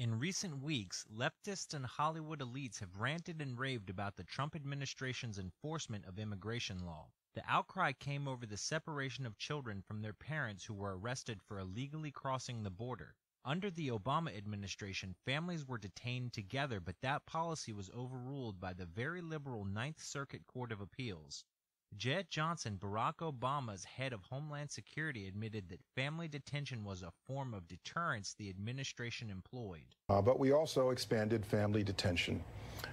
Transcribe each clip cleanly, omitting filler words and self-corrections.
In recent weeks, leftists and Hollywood elites have ranted and raved about the Trump administration's enforcement of immigration law. The outcry came over the separation of children from their parents who were arrested for illegally crossing the border. Under the Obama administration, families were detained together, but that policy was overruled by the very liberal Ninth Circuit Court of Appeals. Jed Johnson, Barack Obama's head of Homeland Security, admitted that family detention was a form of deterrence the administration employed. But we also expanded family detention,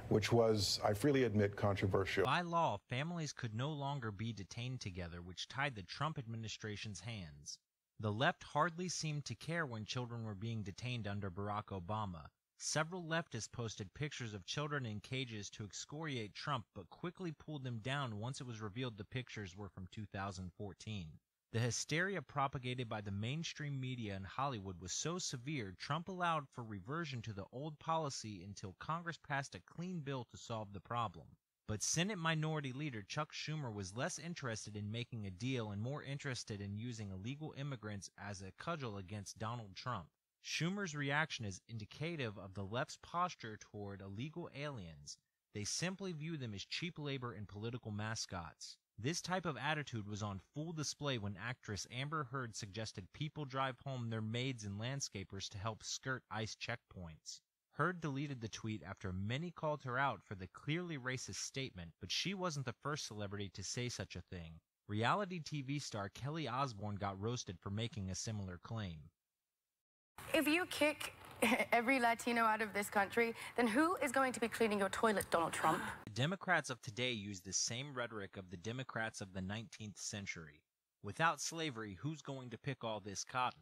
which was, I freely admit, controversial. By law, families could no longer be detained together, which tied the Trump administration's hands. The left hardly seemed to care when children were being detained under Barack Obama. Several leftists posted pictures of children in cages to excoriate Trump, but quickly pulled them down once it was revealed the pictures were from 2014. The hysteria propagated by the mainstream media in Hollywood was so severe, Trump allowed for reversion to the old policy until Congress passed a clean bill to solve the problem. But Senate Minority Leader Chuck Schumer was less interested in making a deal and more interested in using illegal immigrants as a cudgel against Donald Trump. Schumer's reaction is indicative of the left's posture toward illegal aliens. They simply view them as cheap labor and political mascots. This type of attitude was on full display when actress Amber Heard suggested people drive home their maids and landscapers to help skirt ICE checkpoints. Heard deleted the tweet after many called her out for the clearly racist statement, but she wasn't the first celebrity to say such a thing. Reality TV star Kelly Osbourne got roasted for making a similar claim. If you kick every Latino out of this country, then who is going to be cleaning your toilet, Donald Trump? The Democrats of today use the same rhetoric of the Democrats of the 19th century. Without slavery, who's going to pick all this cotton?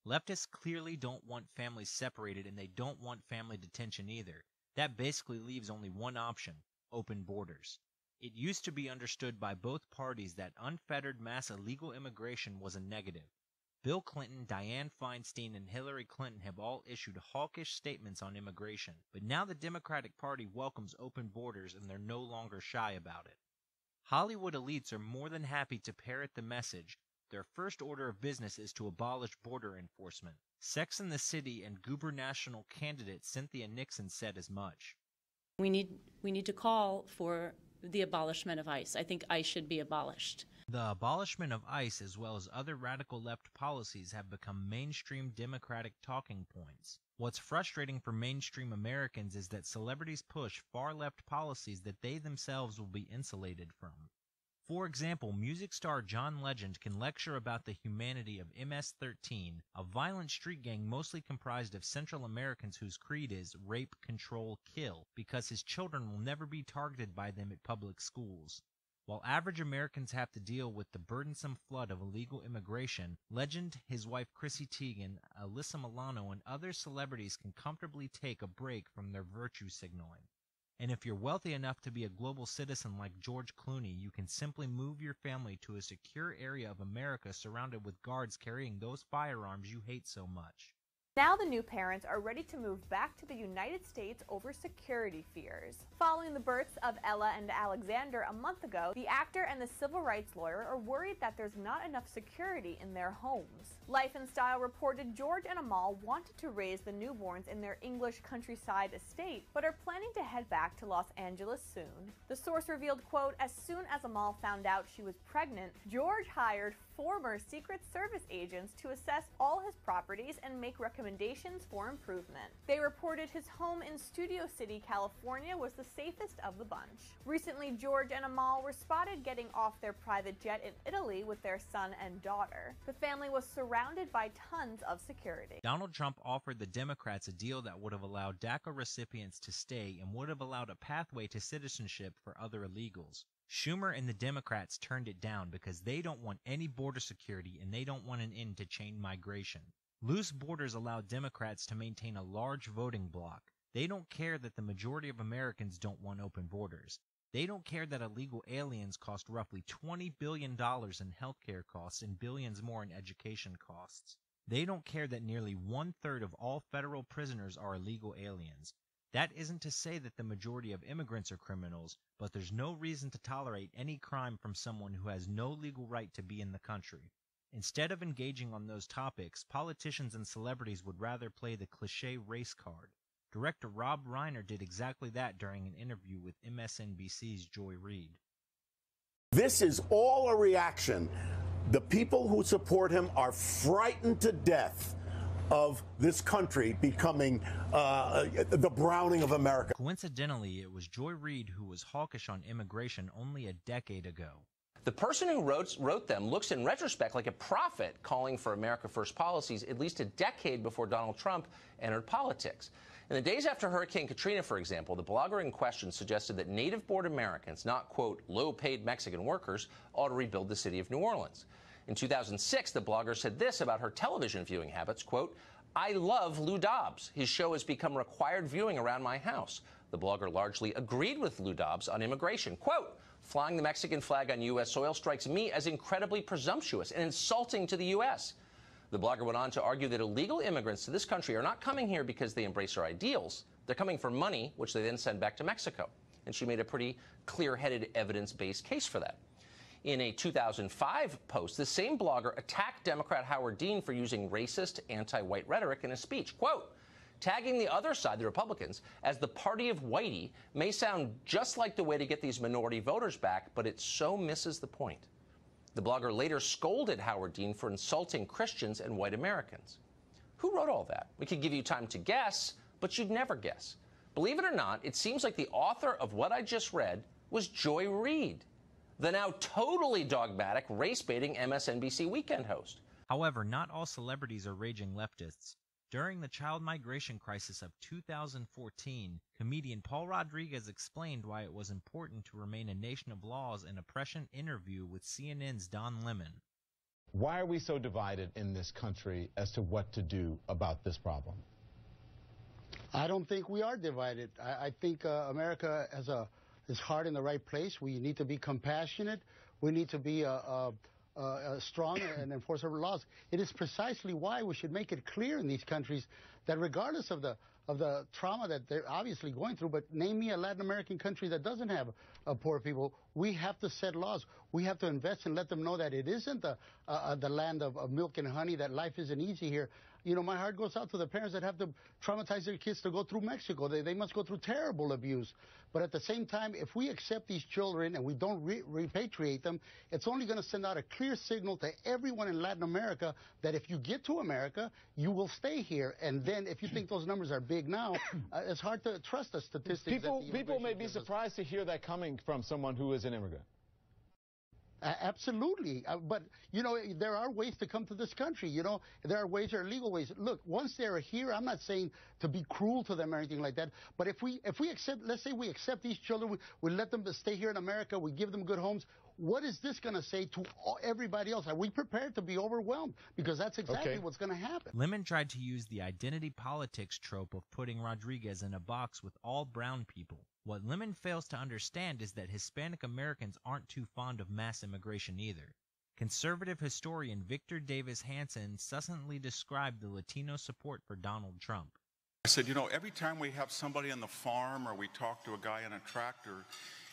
Leftists clearly don't want families separated, and they don't want family detention either. That basically leaves only one option: open borders. It used to be understood by both parties that unfettered mass illegal immigration was a negative. Bill Clinton, Dianne Feinstein, and Hillary Clinton have all issued hawkish statements on immigration, but now the Democratic Party welcomes open borders and they're no longer shy about it. Hollywood elites are more than happy to parrot the message. Their first order of business is to abolish border enforcement. Sex and the City and gubernatorial candidate Cynthia Nixon said as much. We need to call for the abolishment of ICE. I think ICE should be abolished. The abolishment of ICE, as well as other radical left policies, have become mainstream Democratic talking points. What's frustrating for mainstream Americans is that celebrities push far-left policies that they themselves will be insulated from. For example, music star John Legend can lecture about the humanity of MS-13, a violent street gang mostly comprised of Central Americans whose creed is rape, control, kill, because his children will never be targeted by them at public schools. While average Americans have to deal with the burdensome flood of illegal immigration, Legend, his wife Chrissy Teigen, Alyssa Milano, and other celebrities can comfortably take a break from their virtue signaling. And if you're wealthy enough to be a global citizen like George Clooney, you can simply move your family to a secure area of America surrounded with guards carrying those firearms you hate so much. Now the new parents are ready to move back to the United States over security fears. Following the births of Ella and Alexander a month ago, the actor and the civil rights lawyer are worried that there's not enough security in their homes. Life and Style reported George and Amal wanted to raise the newborns in their English countryside estate, but are planning to head back to Los Angeles soon. The source revealed, quote, as soon as Amal found out she was pregnant, George hired former Secret Service agents to assess all his properties and make recommendations for improvement. They reported his home in Studio City, California was the safest of the bunch. Recently, George and Amal were spotted getting off their private jet in Italy with their son and daughter. The family was surrounded by tons of security. Donald Trump offered the Democrats a deal that would have allowed DACA recipients to stay and would have allowed a pathway to citizenship for other illegals. Schumer and the Democrats turned it down because they don't want any border security and they don't want an end to chain migration. Loose borders allow Democrats to maintain a large voting bloc. They don't care that the majority of Americans don't want open borders. They don't care that illegal aliens cost roughly $20 billion in healthcare costs and billions more in education costs. They don't care that nearly 1/3 of all federal prisoners are illegal aliens. That isn't to say that the majority of immigrants are criminals, but there's no reason to tolerate any crime from someone who has no legal right to be in the country. Instead of engaging on those topics, politicians and celebrities would rather play the cliché race card. Director Rob Reiner did exactly that during an interview with MSNBC's Joy Reid. This is all a reaction. The people who support him are frightened to death of this country becoming the Browning of America. Coincidentally, it was Joy Reid who was hawkish on immigration only a decade ago. The person who wrote them looks in retrospect like a prophet calling for America First policies at least a decade before Donald Trump entered politics. In the days after Hurricane Katrina, for example, the blogger in question suggested that native-born Americans, not, quote, low-paid Mexican workers, ought to rebuild the city of New Orleans. In 2006, the blogger said this about her television viewing habits, quote, I love Lou Dobbs. His show has become required viewing around my house. The blogger largely agreed with Lou Dobbs on immigration. Quote, flying the Mexican flag on U.S. soil strikes me as incredibly presumptuous and insulting to the U.S. The blogger went on to argue that illegal immigrants to this country are not coming here because they embrace our ideals. They're coming for money, which they then send back to Mexico. And she made a pretty clear-headed, evidence-based case for that. In a 2005 post, the same blogger attacked Democrat Howard Dean for using racist, anti-white rhetoric in his speech. Quote, tagging the other side, the Republicans, as the party of whitey may sound just like the way to get these minority voters back, but it so misses the point. The blogger later scolded Howard Dean for insulting Christians and white Americans. Who wrote all that? We could give you time to guess, but you'd never guess. Believe it or not, it seems like the author of what I just read was Joy Reid, the now totally dogmatic, race-baiting MSNBC weekend host. However, not all celebrities are raging leftists. During the child migration crisis of 2014, comedian Paul Rodriguez explained why it was important to remain a nation of laws in a prescient interview with CNN's Don Lemon. Why are we so divided in this country as to what to do about this problem? I don't think we are divided. I think America has its heart in the right place. We need to be compassionate. We need to be strong and enforce our laws. It is precisely why we should make it clear in these countries that regardless of the trauma that they're obviously going through, but name me a Latin American country that doesn't have poor people, we have to set laws. We have to invest and let them know that it isn't the land of milk and honey, that life isn't easy here. You know, my heart goes out to the parents that have to traumatize their kids to go through Mexico. They must go through terrible abuse. But at the same time, if we accept these children and we don't repatriate them, it's only going to send out a clear signal to everyone in Latin America that if you get to America, you will stay here. And then if you think those numbers are big now, it's hard to trust the statistics. People may be surprised to hear that coming from someone who is an immigrant. Absolutely. But, you know, there are ways to come to this country. You know, there are ways, there are legal ways. Look, once they're here, I'm not saying to be cruel to them or anything like that. But if we accept, let's say we accept these children, we let them stay here in America, we give them good homes. What is this going to say to everybody else? Are we prepared to be overwhelmed? Because that's exactly what's going to happen. Lemon tried to use the identity politics trope of putting Rodriguez in a box with all brown people. What Lemon fails to understand is that Hispanic Americans aren't too fond of mass immigration either. Conservative historian Victor Davis Hanson succinctly described the Latino support for Donald Trump. I said, you know, every time we have somebody on the farm or we talk to a guy in a tractor,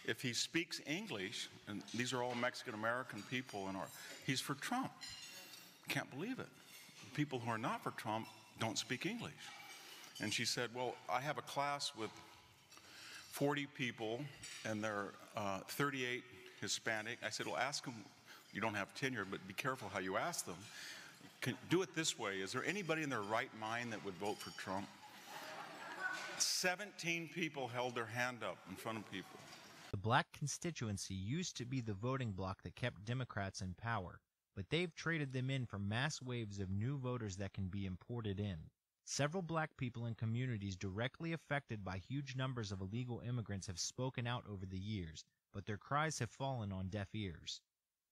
if he speaks English, and these are all Mexican-American people, and he's for Trump. Can't believe it. People who are not for Trump don't speak English. And she said, well, I have a class with 40 people, and they're 38 Hispanic. I said, well, ask them, you don't have tenure, but be careful how you ask them. Do it this way. Is there anybody in their right mind that would vote for Trump? 17 people held their hand up in front of people. The black constituency used to be the voting bloc that kept Democrats in power, but they've traded them in for mass waves of new voters that can be imported in. Several black people in communities directly affected by huge numbers of illegal immigrants have spoken out over the years, but their cries have fallen on deaf ears.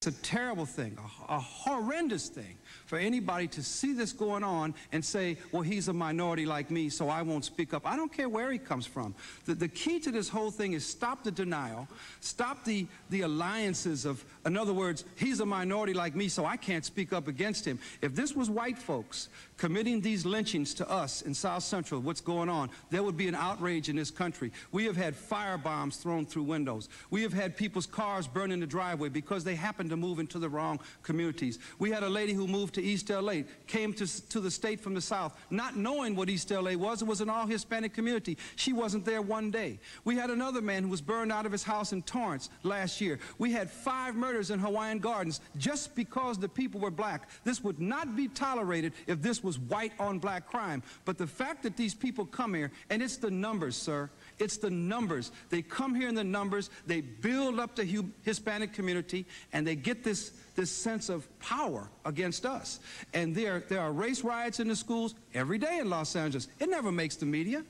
It's a terrible thing, a horrendous thing for anybody to see this going on and say, well, he's a minority like me, so I won't speak up. I don't care where he comes from. The key to this whole thing is stop the denial, stop the alliances of, in other words, he's a minority like me, so I can't speak up against him. If this was white folks committing these lynchings to us in South Central, what's going on, there would be an outrage in this country. We have had firebombs thrown through windows. We have had people's cars burned in the driveway because they happen to to move into the wrong communities. We had a lady who moved to East L.A., came to the state from the South, not knowing what East L.A. was. It was an all-Hispanic community. She wasn't there one day. We had another man who was burned out of his house in Torrance last year. We had 5 murders in Hawaiian Gardens just because the people were black. This would not be tolerated if this was white-on-black crime. But the fact that these people come here, and it's the numbers, sir. It's the numbers. They come here in the numbers, they build up the Hispanic community, and they get this sense of power against us. And there are race riots in the schools every day in Los Angeles. It never makes the media.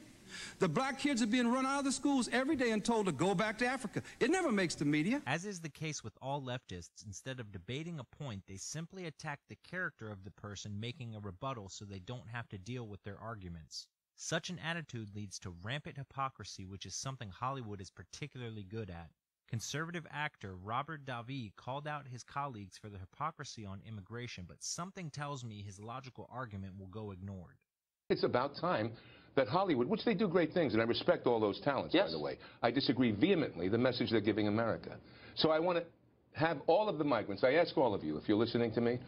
The black kids are being run out of the schools every day and told to go back to Africa. It never makes the media. As is the case with all leftists, instead of debating a point, they simply attack the character of the person making a rebuttal so they don't have to deal with their arguments. Such an attitude leads to rampant hypocrisy, which is something Hollywood is particularly good at. Conservative actor Robert Davi called out his colleagues for the hypocrisy on immigration, but something tells me his logical argument will go ignored. It's about time that Hollywood, which they do great things, and I respect all those talents, by the way. I disagree vehemently the message they're giving America. So I want to have all of the migrants, I ask all of you, if you're listening to me,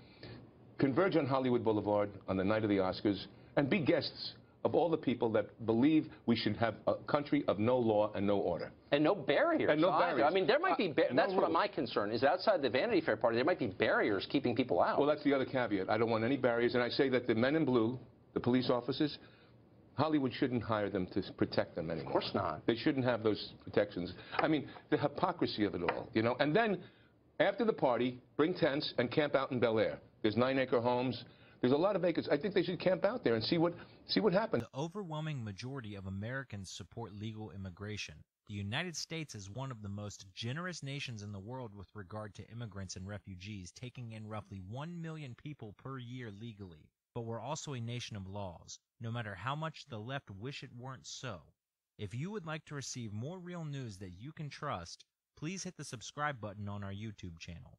converge on Hollywood Boulevard on the night of the Oscars and be guests of all the people that believe we should have a country of no law and no order. And no barriers. And no barriers. I mean, there might be, that's no what my concern is. Outside the Vanity Fair party, there might be barriers keeping people out. Well, that's the other caveat. I don't want any barriers, and I say that the men in blue, the police officers, Hollywood shouldn't hire them to protect them anymore. Of course not. They shouldn't have those protections. I mean, the hypocrisy of it all, you know. And then, after the party, bring tents and camp out in Bel Air. There's 9-acre homes. There's a lot of acres. I think they should camp out there and see what happens. The overwhelming majority of Americans support legal immigration. The United States is one of the most generous nations in the world with regard to immigrants and refugees, taking in roughly 1 million people per year legally. But we're also a nation of laws, no matter how much the left wish it weren't so. If you would like to receive more real news that you can trust, please hit the subscribe button on our YouTube channel.